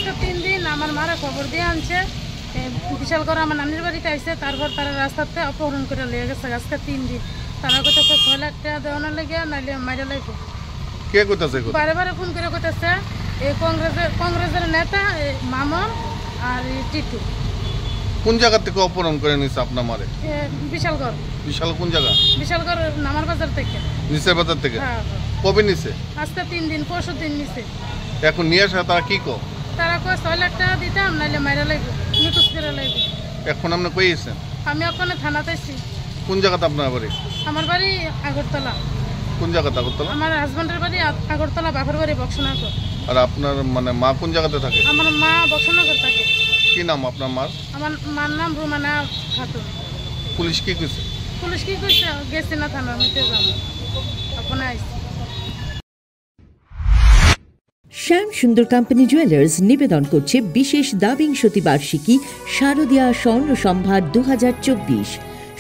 আজকে 3 দিন আমার মারা খবর দিয়ে আনছে বিশাল করে আমার নানির বাড়িতে আইসে, তারপর তারা রাস্তাতে অপহরণ করে লিয়ে গেছে। আজকে 3 দিন তারা কইতেছে 6 লাখ টাকা দেওয়ানোর লেগে নাইলে মাইরা লাগবে। কে কইতাছে? বারে বারে ফোন করে কইতেছে এই কংগ্রেসের নেতা মামুন আর টিটু। কোন জায়গা থেকে অপহরণ করে নিছে আপনার মারে? বিশালগড়। বিশাল কোন জায়গা? বিশালগড় নামার বাজার থেকে। নিচের বাজার থেকে? হ্যাঁ। কবে নিছে? আজকে 3 দিন, পরশু দিন নিছে। এখন নিয়ে আসা তারা কি কো? তারা কয় 6 লাখ টাকা দিতাম নাইলে মাইরা লাগবে, নিকুচ করে লাগবে। এখন আপনি কই আছেন? আমি ওখানে থানাতে আছি। কোন জায়গাতে আপনার বাড়ি? আমার বাড়ি আগরতলা। কোন জায়গাতে আগরতলা? আমার হাজবেন্ডের বাড়ি আগরতলা, বাপের বাড়ি বক্সনগর। আর আপনার মানে মা কোন জায়গাতে থাকে? আমার মা বক্সনগর থাকে। কি নাম আপনার মার? আমার মার নাম রুমানা খাতুন। পুলিশ কি কইছে? পুলিশ কি কইছে? গেছে না থানা, নিতে যাবো, ওখানে আইছি। শ্যাম সুন্দর কোম্পানি জুয়েলার্স নিবেদন করছে বিশেষ দাবিংশতি বার্ষিকী শারদীয়া স্বর্ণ সম্ভার 2024,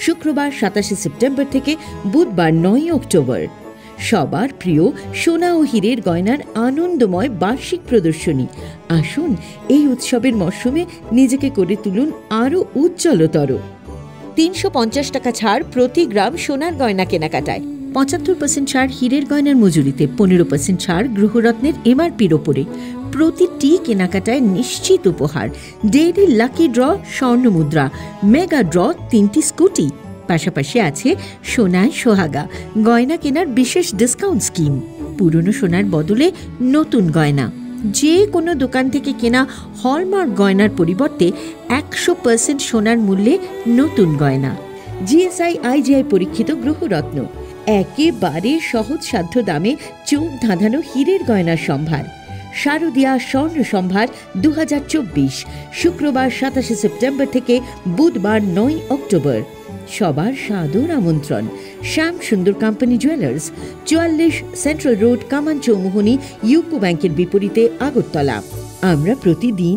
শুক্রবার 27 সেপ্টেম্বর থেকে বুধবার 9 অক্টোবর। সবার প্রিয় সোনা ও হীরের গয়নার আনন্দময় বার্ষিক প্রদর্শনী। আসুন এই উৎসবের মরশুমে নিজেকে করে তুলুন আরও উজ্জ্বলতর। 350 টাকা ছাড় প্রতি গ্রাম সোনার গয়না কেনাকাটায়, 75% ছাড় হীরের গয়নার মজুরিতে, 15% ছাড় গ্রহরত্নের এমআরপির ওপরে। প্রতিটি কেনাকাটায় নিশ্চিত উপহার, ডেইলি লাকি ড্র স্বর্ণ মুদ্রা, মেগা ড্র 3টি স্কুটি। পাশাপাশি আছে সোনায় সোহাগা গয়না কেনার বিশেষ ডিসকাউন্ট স্কিম। পুরনো সোনার বদলে নতুন গয়না, যে কোনো দোকান থেকে কেনা হলমার্ক গয়নার পরিবর্তে 100% সোনার মূল্যে নতুন গয়না। জিএসআই আইজিআই পরীক্ষিত গ্রহরত্ন, একেবারে সহজসাধ্য দামে চোখ ধাঁধানো হীরের গয়নার সম্ভার। শারদীয়া স্বর্ণ সম্ভার 2024, শুক্রবার 27 সেপ্টেম্বর থেকে বুধবার 9 অক্টোবর। সবার সাদর আমন্ত্রণ। শ্যাম সুন্দর কোম্পানি জুয়েলার্স, 44 সেন্ট্রাল রোড, কামান চৌমুহনী, ইউকো ব্যাংকের বিপরীতে, আগরতলা। আমরা প্রতিদিন